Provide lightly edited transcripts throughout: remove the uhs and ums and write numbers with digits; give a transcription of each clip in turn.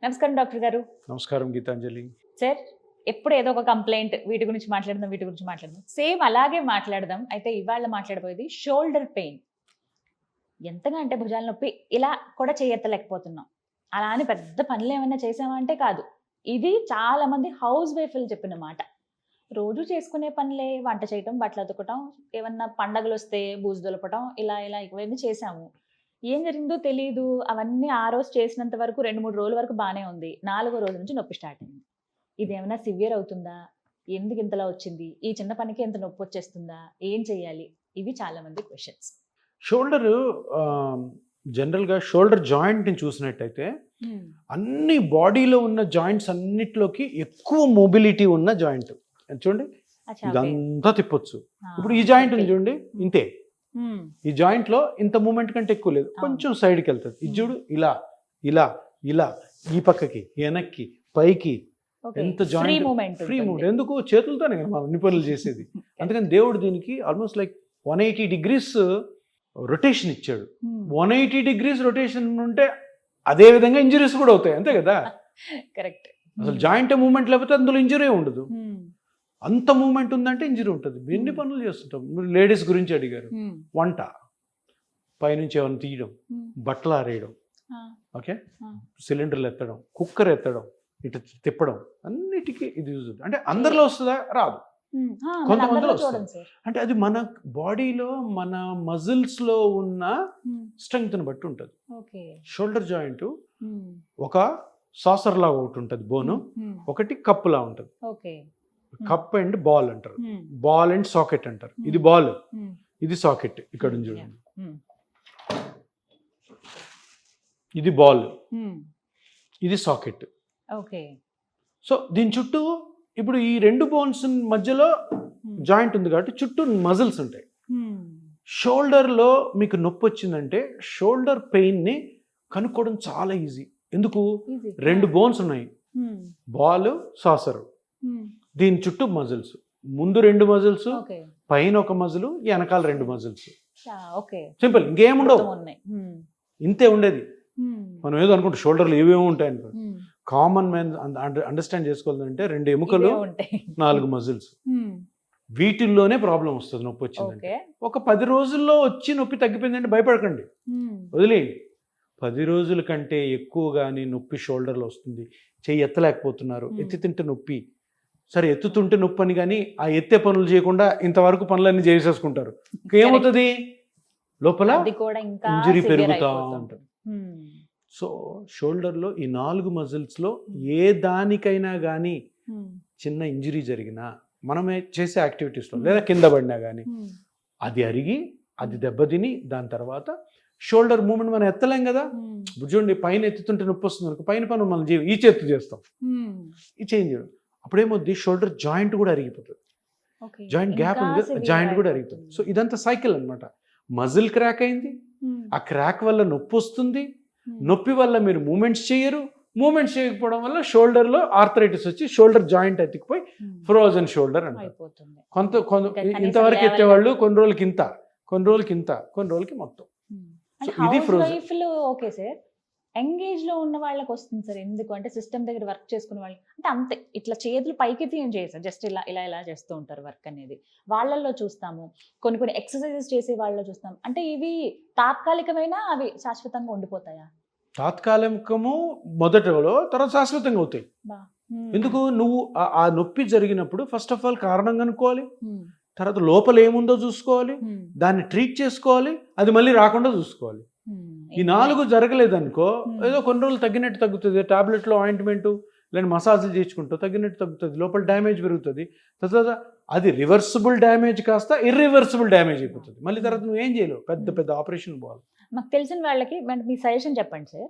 నమస్కారం డాక్టర్ గారు. నమస్కారం గీతాంజలి. సార్, ఎప్పుడు ఏదో ఒక కంప్లైంట్ వీటి గురించి మాట్లాడదాం. సేమ్ అలాగే మాట్లాడదాం. అయితే ఇవాళ మాట్లాడబోయేది షోల్డర్ పెయిన్. ఎంతగా అంటే భుజాల నొప్పి, ఇలా కూడా చేయెత్తలేకపోతున్నాం. అలా అని పెద్ద పనులు ఏమైనా చేసామా అంటే కాదు. ఇది చాలా మంది హౌస్ వైఫ్లు చెప్పిన మాట. రోజు చేసుకునే పనులే, వంట చేయటం, బట్టలు ఉతకటం, ఏమన్నా పండగలు వస్తే బూజు దులపటం, ఇలా ఇవన్నీ చేసాము. ఏం జరిగిందో తెలీదు. అవన్నీ ఆ రోజు చేసినంత వరకు 2-3 రోజుల వరకు బానే ఉంది. 4వ రోజు నుంచి నొప్పి స్టార్ట్ అయింది. ఇదేమైనా సివియర్ అవుతుందా? ఎందుకు ఇంతలా వచ్చింది? ఈ చిన్న పనికి ఇంత నొప్పి వచ్చేస్తుందా? ఏం చేయాలి? ఇవి చాలా మంది క్వశ్చన్స్. షోల్డర్ జనరల్గా షోల్డర్ జాయింట్ని చూసినట్టయితే అన్ని బాడీలో ఉన్న జాయింట్స్ అన్నిట్లోకి ఎక్కువ మొబిలిటీ ఉన్న జాయింట్. చూడండి, ఇదంతా తిప్పొచ్చు. ఇప్పుడు ఈ జాయింట్ ఉంది చూడండి, ఇంతే. ఈ జాయింట్ లో ఇంత మూమెంట్ కంటే ఎక్కువ లేదు, కొంచెం సైడ్కి వెళ్తుంది. ఇది చూడు, ఇలా ఇలా ఇలా, ఈ పక్కకి, వెనక్కి, పైకి, ఎంత జాయింట్ ఫ్రీ మూమెంట్. ఎందుకు? చేతులతోనే కదా మనం అన్ని పనులు చేసేది. అందుకని దేవుడు దీనికి ఆల్మోస్ట్ లైక్ 180 degrees రొటేషన్ ఇచ్చాడు. 180 degrees రొటేషన్ ఉంటే అదే విధంగా ఇంజరీస్ కూడా అవుతాయి, అంతే కదా. కరెక్ట్. అసలు జాయింట్ మూమెంట్ లేకపోతే అందులో ఇంజరీ ఉండదు. అంత మూమెంట్ ఉందంటే ఇంజరీ ఉంటుంది. ఎన్ని పనులు చేస్తుంటాం. లేడీస్ గురించి అడిగారు. వంట, పైనుంచి ఏమైనా తీయడం, బట్టలు ఆరేయడం, ఓకే, సిలిండర్లు ఎత్తడం, కుక్కర్ ఎత్తడం, ఇటు తిప్పడం, అన్నిటికీ ఇది యూజ్ అవుతుంది. అంటే అందరిలో వస్తుందా? రాదు, కొంతమందిలో వస్తుంది. అంటే అది మన బాడీలో, మన మజిల్స్ లో ఉన్న స్ట్రెంగ్త్ ని బట్టి ఉంటుంది. షోల్డర్ జాయింట్ ఒక సాసర్ లాగా ఒకటి ఉంటుంది బోను, ఒకటి కప్పు లా ఉంటుంది. కప్ అండ్ బాల్ అంటారు, బాల్ అండ్ సాకెట్ అంటారు. ఇది బాల్, ఇది సాకెట్. ఇక్కడ చూడండి, ఇది బాల్, ఇది సాకెట్. సో దీని చుట్టూ ఇప్పుడు ఈ రెండు బోన్స్ మధ్యలో జాయింట్ ఉంది కాబట్టి చుట్టూ మజిల్స్ ఉంటాయి. షోల్డర్ లో మీకు నొప్పి వచ్చిందంటే షోల్డర్ పెయిన్ ని కనుక్కోవడం చాలా ఈజీ. ఎందుకు? 2 బోన్స్ ఉన్నాయి, బాల్, సాసరు. దీని చుట్టూ మజిల్స్, ముందు 2 మజిల్స్, పైన ఒక మజిల్, వెనకాల 2 మజిల్స్. సింపుల్, ఇంకేముండవు, ఇంతే ఉండేది. మనం ఏదో అనుకుంటే షోల్డర్లు ఏవేమో ఉంటాయి అనుకో. కామన్ మ్యాన్ అండర్స్టాండ్ చేసుకోవాలంటే 2 ఎముకలు, 4 మజిల్స్, వీటిల్లోనే ప్రాబ్లం వస్తుంది. నొప్పి వచ్చిందంటే ఒక 10 రోజుల్లో వచ్చి నొప్పి తగ్గిపోయిందంటే భయపడకండి, వదిలేయండి. 10 రోజుల కంటే ఎక్కువ కానీ నొప్పి షోల్డర్లో వస్తుంది. చెయ్యి ఎత్తలేకపోతున్నారు, ఎత్తి తింటే నొప్పి. సరే, ఎత్తుతుంటే నొప్పి అని కానీ ఆ ఎత్తే పనులు చేయకుండా ఇంతవరకు పనులన్నీ చేసేసుకుంటారు. ఏమవుతుంది? లోపల ఇంజరీ పెరుగుతూ ఉంటుంది. సో షోల్డర్లో ఈ 4 మజిల్స్లో ఏ దానికైనా కానీ చిన్న ఇంజరీ జరిగినా, మనమే చేసే యాక్టివిటీస్లో లేదా కింద పడినా కానీ అది అరిగి, అది దెబ్బతిని, దాని తర్వాత షోల్డర్ మూమెంట్ మనం ఎత్తలేం కదా. చూడండి, పైన ఎత్తుతుంటే నొప్పి వస్తుంది అనుకో, పైన పనులు మనం ఈ చేత్తు చేస్తాం, ఈ చేంజ్ చేయడం. అప్పుడేమొద్ది, షోల్డర్ జాయింట్ కూడా అరిగిపోతుంది. జాయింట్ గ్యాప్ ఉంది, జాయింట్ కూడా అరిగిపోతుంది. సో ఇదంతా సైకిల్ అనమాట. మజిల్ క్రాక్ అయింది, ఆ క్రాక్ వల్ల నొప్పి వస్తుంది, నొప్పి వల్ల మీరు మూమెంట్స్ చేయరు, మూమెంట్స్ చేయకపోవడం వల్ల షోల్డర్ లో ఆర్థరైటిస్ వచ్చి షోల్డర్ జాయింట్ ఎత్తికిపోయి ఫ్రోజన్ షోల్డర్ అంటారు. ఇంతవరకు ఎత్తేవాళ్ళు కొన్ని రోజులకి ఇంత, కొన్ని రోజులకి ఇంత, కొన్ని రోజులకి మొత్తం. ఇది ఫ్రోజన్. ఓకే సార్, ఎంగేజ్ లో ఉన్న వాళ్ళకి వస్తుంది సార్. ఎందుకు అంటే సిస్టమ్ దగ్గర వర్క్ చేసుకునే వాళ్ళు అంటే అంతే, ఇట్లా చేతులు పైకెత్తి ఏం చేస్తారు, జస్ట్ ఇలా ఇలా ఇలా చేస్తూ ఉంటారు వర్క్ అనేది. వాళ్ళల్లో చూస్తాము, కొన్ని ఎక్సర్సైజెస్ చేసే వాళ్ళలో చూస్తాం. అంటే ఇవి తాత్కాలికమైన, అవి శాశ్వతంగా ఉండిపోతాయా? తాత్కాలికము మొదటలో, తర్వాత శాశ్వతంగా అవుతాయి. ఎందుకు? నువ్వు ఆ నొప్పి జరిగినప్పుడు ఫస్ట్ ఆఫ్ ఆల్ కారణం కనుక్కోవాలి, తర్వాత లోపల ఏముందో చూసుకోవాలి, దాన్ని ట్రీట్ చేసుకోవాలి, అది మళ్ళీ రాకుండా చూసుకోవాలి. ఈ 4 జరగలేదనుకో, ఏదో కొన్ని రోజులు తగ్గినట్టు తగ్గుతుంది, టాబ్లెట్లో ఆయింట్మెంటు లేని మసాజులు చేయించుకుంటూ తగ్గినట్టు తగ్గుతుంది, లోపల డ్యామేజ్ పెరుగుతుంది, తర్వాత అది రివర్సిబుల్ డ్యామేజ్ కాస్త ఇర్రివర్సిబుల్ డ్యామేజ్ అయిపోతుంది. మళ్ళీ తర్వాత నువ్వు ఏం చేయలేవు, పెద్ద ఆపరేషన్ పోవాలి. మాకు తెలిసిన వాళ్ళకి మీ సజెషన్ చెప్పండి సార్.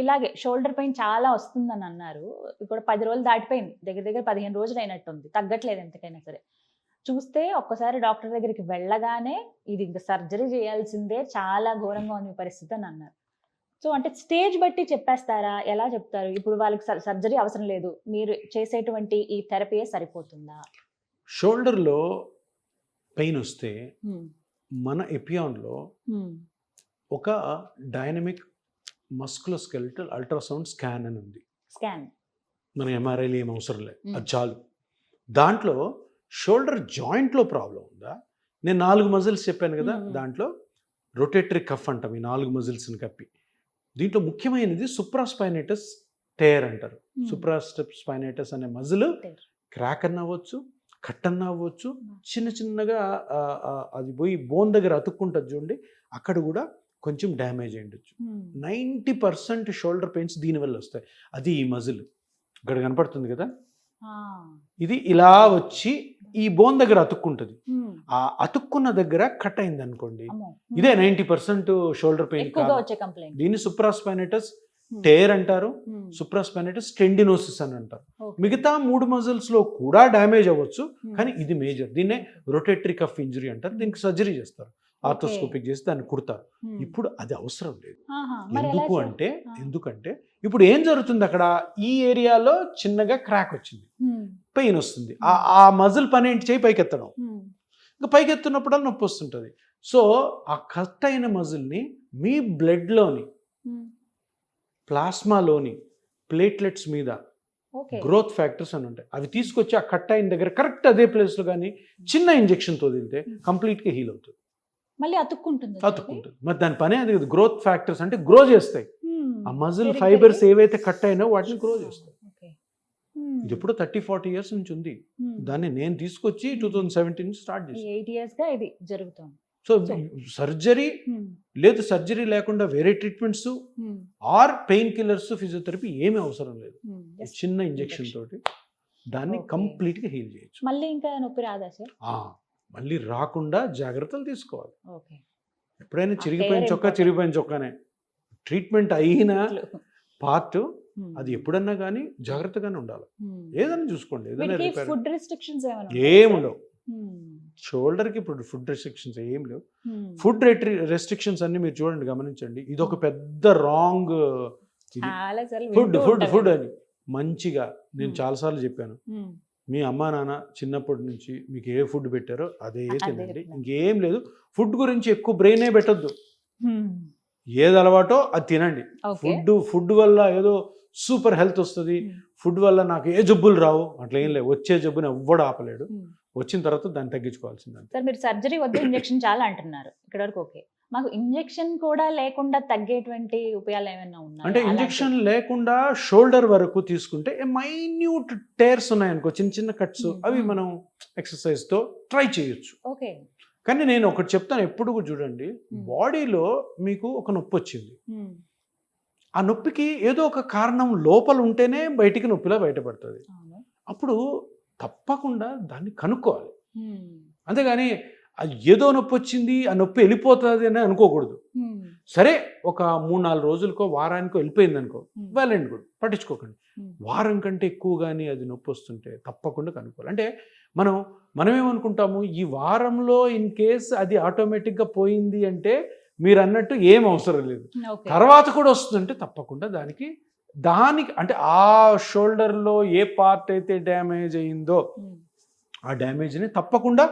ఇలాగే షోల్డర్ పెయిన్ చాలా వస్తుందని అన్నారు, ఇప్పుడు 10 రోజులు దాటిపోయింది, దగ్గర 15 రోజులు అయినట్టుంది, తగ్గట్లేదు ఎంతకైనా సరే. చూస్తే ఒక్కసారి డాక్టర్ దగ్గరికి వెళ్ళగానే ఇది ఇంకా సర్జరీ చేయాల్సిందే, చాలా ఘోరంగా ఉంది పరిస్థితి అని అన్నారు. సో అంటే స్టేజ్ బట్టి చెప్పేస్తారా? ఎలా చెప్తారు? ఇప్పుడు వాళ్ళకి సర్జరీ అవసరం లేదు, మీరు చేసేటువంటి ఈ థెరపీయే సరిపోతుందా? షోల్డర్లో పెయిన్ వస్తే మన ఎపియాన్లో ఒక డైనమిక్ మస్కులోస్కెలిటల్ అల్ట్రాసౌండ్ స్కాన్ అని ఉంది. స్కాన్. మన ఎంఆర్ఐలు ఏం అవసరం లేదు, అది చాలు. దాంట్లో షోల్డర్ జాయింట్లో ప్రాబ్లం ఉందా? నేను 4 మజిల్స్ చెప్పాను కదా, దాంట్లో రొటేటరీ కఫ్ అంటాం ఈ 4 మజిల్స్ని కప్పి. దీంట్లో ముఖ్యమైనది సుప్రాస్పైనేటస్ టేర్ అంటారు. సుప్రాస్పైనేటస్ అనే మజిల్ క్రాక్ అన్న అవ్వచ్చు, కట్ అన్న అవ్వచ్చు, చిన్న చిన్నగా అది పోయి బోన్ దగ్గర అతుక్కుంటుంది చూడండి, అక్కడ కూడా కొంచెం డ్యామేజ్ అయి ఉండొచ్చు. 90% షోల్డర్ పెయిన్స్ దీనివల్ల వస్తాయి. అది ఈ మజిల్ ఇక్కడ కనపడుతుంది కదా, ఇది ఇలా వచ్చి ఈ బోన్ దగ్గర అతుక్కుంటుంది. ఆ అతుక్కున్న దగ్గర కట్ అయింది అనుకోండి, ఇదే 90% షోల్డర్ పెయిన్. దీన్ని సుప్రాస్పైనేటస్ టేర్ అంటారు, సుప్రాస్పైనేటస్ టెండినోసిస్ అని అంటారు. మిగతా 3 మజిల్స్ లో కూడా డ్యామేజ్ అవ్వచ్చు, కానీ ఇది మేజర్. దీన్నే రొటేటరీ కఫ్ ఇంజరీ అంటారు. దీనికి సర్జరీ చేస్తారు, ఆర్థోస్కోపిక్ చేసి దాన్ని కుడతారు. ఇప్పుడు అది అవసరం లేదు. ఎందుకంటే ఇప్పుడు ఏం జరుగుతుంది, అక్కడ ఈ ఏరియాలో చిన్నగా క్రాక్ వచ్చింది, పెయిన్ వస్తుంది. ఆ మజిల్ పని ఏంటి, చేయి పైకెత్తడం. ఇంకా పైకెత్తున్నప్పుడల్లా నొప్పి వస్తుంటుంది. సో ఆ కట్ అయిన మజిల్ని మీ బ్లడ్లోని, ప్లాస్మాలోని ప్లేట్లెట్స్ మీద గ్రోత్ ఫ్యాక్టర్స్ అని ఉంటాయి, అవి తీసుకొచ్చి ఆ కట్ అయిన దగ్గర కరెక్ట్ అదే ప్లేస్లో కానీ చిన్న ఇంజెక్షన్తో వదిలితే కంప్లీట్గా హీల్ అవుతుంది, మళ్ళీ అతుక్కుంటుంది. మరి దాని పనే అది. గ్రోత్ ఫ్యాక్టర్స్ అంటే గ్రో చేస్తాయి. ఆ మజిల్ ఫైబర్స్ ఏవైతే కట్ అయినా వాటిని గ్రో చేస్తాయి. ఇది ఎప్పుడు 30-40 ఇయర్స్ నుంచి ఉంది. దాన్ని నేను తీసుకొచ్చి 2017 స్టార్ట్ చేశాను. 8 years గా ఇది జరుగుతుంది. సో సర్జరీ లేదు, సర్జరీ లేకుండా వేరే treatments are pain killers, physiotherapy ఏమీ అవసరం లేదు. చిన్న ఇంజెక్షన్ తోటి దాన్ని కంప్లీట్ గా హీల్ చేయొచ్చు. మళ్ళీ ఇంకా నొప్పి రాదా సార్? మళ్ళీ రాకుండా జాగ్రత్తలు తీసుకోవాలి. ఎప్పుడైనా చిరిగిపోయిన చొక్కానే ట్రీట్మెంట్ అయిన పార్ట్, అది ఎప్పుడన్నా కానీ జాగ్రత్తగానే ఉండాలి. ఏదైనా చూసుకోండి, ఏదైనా ఫుడ్ రెస్ట్రిక్షన్స్ ఏముండవు. షోల్డర్ కి ఇప్పుడు ఫుడ్ రెస్ట్రిక్షన్స్ ఏం లేవు. ఫుడ్ రెస్ట్రిక్షన్స్ అన్ని మీరు చూడండి, గమనించండి. ఇది ఒక పెద్ద రాంగ్. ఫుడ్ అని మంచిగా నేను చాలాసార్లు చెప్పాను, మీ అమ్మా నాన్న చిన్నప్పటి నుంచి మీకు ఏ ఫుడ్ పెట్టారో అదే తినండి, ఇంకేం లేదు. ఫుడ్ గురించి ఎక్కువ బ్రెయినే పెట్టద్దు, ఏది అలవాటో అది తినండి. ఫుడ్ వల్ల ఏదో సూపర్ హెల్త్ వస్తుంది, ఫుడ్ వల్ల నాకు ఏ జబ్బులు రావు, అట్లా ఏం లేదు. వచ్చే జబ్బుని ఎవ్వడు ఆపలేడు, వచ్చిన తర్వాత దాన్ని తగ్గించుకోవాల్సింది. సార్ మీరు సర్జరీ వద్దు, ఇంజెక్షన్ చాలా అంటున్నారు, ఇక్కడ వరకు ఓకే. మాకు ఇంజెక్షన్ కూడా లేకుండా తగ్గేటువంటి ఉపాయాలు ఏమైనా ఉన్నాయి అంటే? ఇంజెక్షన్ లేకుండా షోల్డర్ వరకు తీసుకుంటే మైన్యూట్ టేర్స్ ఉన్నాయనుకో, చిన్న చిన్న కట్స్, అవి మనం ఎక్సర్సైజ్ తో ట్రై చేయొచ్చు. ఓకే. కానీ నేను ఒకటి చెప్తాను, ఎప్పుడు చూడండి, బాడీలో మీకు ఒక నొప్పి వచ్చింది, ఆ నొప్పికి ఏదో ఒక కారణం లోపల ఉంటేనే బయటికి నొప్పిలా బయటపడుతుంది. అప్పుడు తప్పకుండా దాన్ని కనుక్కోవాలి. అంతేగాని అది ఏదో నొప్పి వచ్చింది, ఆ నొప్పి వెళ్ళిపోతుంది అని అనుకోకూడదు. సరే, ఒక 3-4 రోజులకో వారానికో వెళ్ళిపోయింది అనుకో, వెల్ అండ్ గుడ్, పట్టించుకోకండి. వారం కంటే ఎక్కువ కానీ అది నొప్పి వస్తుంటే తప్పకుండా కనుక్కోవాలి. అంటే మనమేమనుకుంటాము, ఈ వారంలో ఇన్ కేస్ అది ఆటోమేటిక్గా పోయింది అంటే మీరు అన్నట్టు ఏం అవసరం లేదు, తర్వాత కూడా వస్తుందంటే తప్పకుండా దానికి అంటే ఆ షోల్డర్లో ఏ పార్ట్ అయితే డ్యామేజ్ అయిందో ఆ డ్యామేజ్ని తప్పకుండా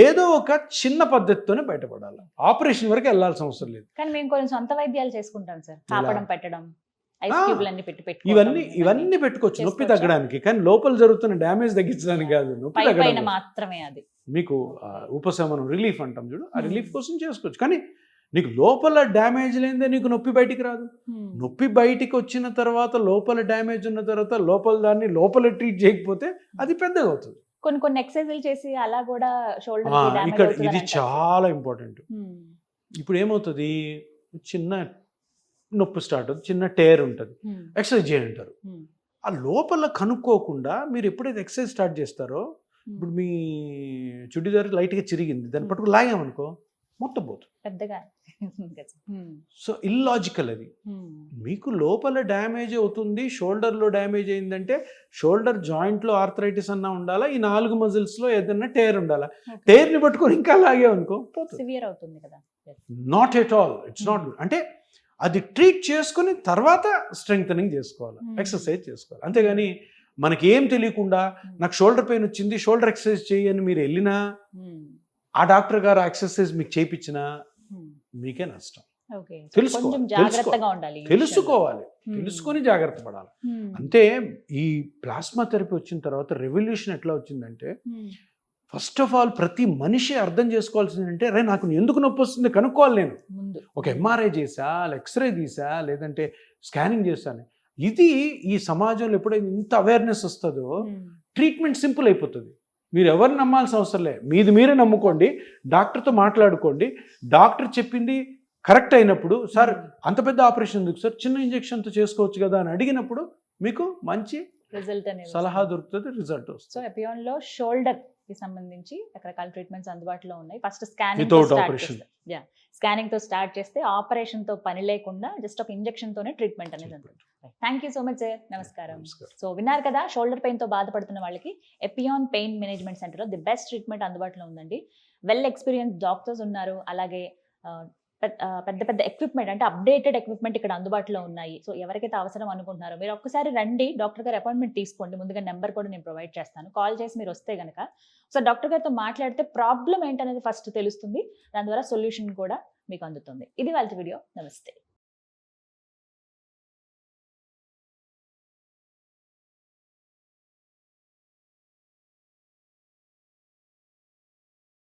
ఏదో ఒక చిన్న పద్ధతితోనే బయటపడాలి. ఆపరేషన్ వరకు వెళ్ళాల్సిన అవసరం లేదు. కానీ మేము కొన్ని సొంత వైద్యాలు చేసుకుంటాం సార్, కాపడం పెట్టడం, ఇవన్నీ పెట్టుకోవచ్చు నొప్పి తగ్గడానికి. కానీ లోపల జరుగుతున్న డ్యామేజ్ తగ్గించడానికి కాదు, నొప్పి తగ్గడానికి మాత్రమే. అది మీకు ఉపశమనం, రిలీఫ్ అంటాం చూడు, ఆ రిలీఫ్ కోసం చేసుకోవచ్చు. కానీ నీకు లోపల డ్యామేజ్ లేదే నీకు నొప్పి బయటికి రాదు. నొప్పి బయటికి వచ్చిన తర్వాత, లోపల డ్యామేజ్ ఉన్న తర్వాత, లోపల దాన్ని లోపల ట్రీట్ చేయకపోతే అది పెద్దగా అవుతుంది. కొన్ని ఎక్సర్సైజులు చేసి అలా కూడా షోల్డర్ ఇక్కడ ఇది చాలా ఇంపార్టెంట్. ఇప్పుడు ఏమవుతుంది, చిన్న నొప్పి స్టార్ట్ అవుతుంది, చిన్న టేర్ ఉంటుంది, ఎక్సర్సైజ్ చేయంటారు. ఆ లోపల కనుక్కోకుండా మీరు ఎప్పుడైతే ఎక్సర్సైజ్ స్టార్ట్ చేస్తారో, ఇప్పుడు మీ చుడిదారు లైట్గా చిరిగింది, దాన్ని పట్టుకు లాగామనుకో మొత్తం పోతుంది పెద్దగా. సో ఇల్లాజికల్ అది. మీకు లోపల డ్యామేజ్ అవుతుంది, షోల్డర్లో డ్యామేజ్ అయిందంటే షోల్డర్ జాయింట్లో ఆర్థరైటిస్ అన్నా ఉండాలా, ఈ 4 మజిల్స్లో ఏదైనా టేర్ ఉండాలా. టేర్ని పట్టుకొని ఇంకా లాగామనుకో సివియర్ అవుతుంది కదా. Not at all, it's not good. అంటే అది ట్రీట్ చేసుకుని తర్వాత స్ట్రెంగ్తనింగ్ చేసుకోవాలి, ఎక్సర్సైజ్ చేసుకోవాలి. అంతేగాని మనకి ఏం తెలియకుండా నాకు షోల్డర్ పెయిన్ వచ్చింది, షోల్డర్ ఎక్సర్సైజ్ చేయని మీరు వెళ్ళినా, ఆ డాక్టర్ గారు ఎక్సర్సైజ్ మీకు చేయించినా మీకే నష్టం. ఓకే తెలుసుకోవాలి, కొంచెం జాగ్రత్తగా ఉండాలి ఈ తెలుసుకోవాలి, విషయంలో. తెలుసుకొని జాగ్రత్త పడాలి. అంటే ఈ ప్లాస్మా థెరపీ వచ్చిన తర్వాత రెవల్యూషన్ ఎట్లా వచ్చిందంటే, ఫస్ట్ ఆఫ్ ఆల్ ప్రతి మనిషి అర్థం చేసుకోవాల్సింది అంటే, అరే నాకు ఎందుకు నొప్పి వస్తుంది కనుక్కోవాలి. నేను ముందు ఒక ఎంఆర్ఐ చేసా, ఎక్స్రే తీసా, లేదంటే స్కానింగ్ చేశాను. ఇది ఈ సమాజంలో ఎప్పుడైతే ఇంత అవేర్నెస్ వస్తుందో ట్రీట్మెంట్ సింపుల్ అయిపోతుంది. మీరు ఎవరు నమ్మాల్సిన అవసరం లేదు, మీది మీరే నమ్ముకోండి, డాక్టర్తో మాట్లాడుకోండి. డాక్టర్ చెప్పింది కరెక్ట్ అయినప్పుడు, సార్ అంత పెద్ద ఆపరేషన్ ఎందుకు సార్, చిన్న ఇంజెక్షన్తో చేసుకోవచ్చు కదా అని అడిగినప్పుడు మీకు మంచి రిజల్ట్ అనేది సలహా దొరుకుతుంది, రిజల్ట్ వస్తుంది. సో ఎపియాన్ లో షోల్డర్ కి సంబంధించి రకరకాల ట్రీట్మెంట్స్ అందుబాటులో ఉన్నాయి. First scanning without operation. Scanning తో స్టార్ట్ చేస్తే ఆపరేషన్ తో పని లేకుండా జస్ట్ ఒక ఇంజెక్షన్ తోనే ట్రీట్మెంట్ అనేది ఉంటుంది. Thank you so much sir. నమస్కారం. సో విన్నారు కదా, షోల్డర్ పెయిన్ తో బాధపడుతున్న వాళ్ళకి ఎపియాన్ పెయిన్ మేనేజ్మెంట్ సెంటర్ లో ది బెస్ట్ ట్రీట్మెంట్ అందుబాటులో ఉందండి. వెల్ ఎక్స్పీరియన్స్ డాక్టర్స్ ఉన్నారు, అలాగే పెద్ద పెద్ద ఎక్విప్మెంట్ అంటే అప్డేటెడ్ ఎక్విప్మెంట్ ఇక్కడ అందుబాటులో ఉన్నాయి. సో ఎవరికైతే అవసరం అనుకుంటున్నారో మీరు ఒక్కసారి రండి, డాక్టర్ గారు అపాయింట్మెంట్ తీసుకోండి. ముందుగా నెంబర్ కూడా నేను ప్రొవైడ్ చేస్తాను, కాల్ చేసి మీరు వస్తే కనుక సో డాక్టర్ గారితో మాట్లాడితే ప్రాబ్లం ఏంటనేది ఫస్ట్ తెలుస్తుంది, దాని ద్వారా సొల్యూషన్ కూడా మీకు అందుతుంది. ఇది వాళ్ళ వీడియో. నమస్తే.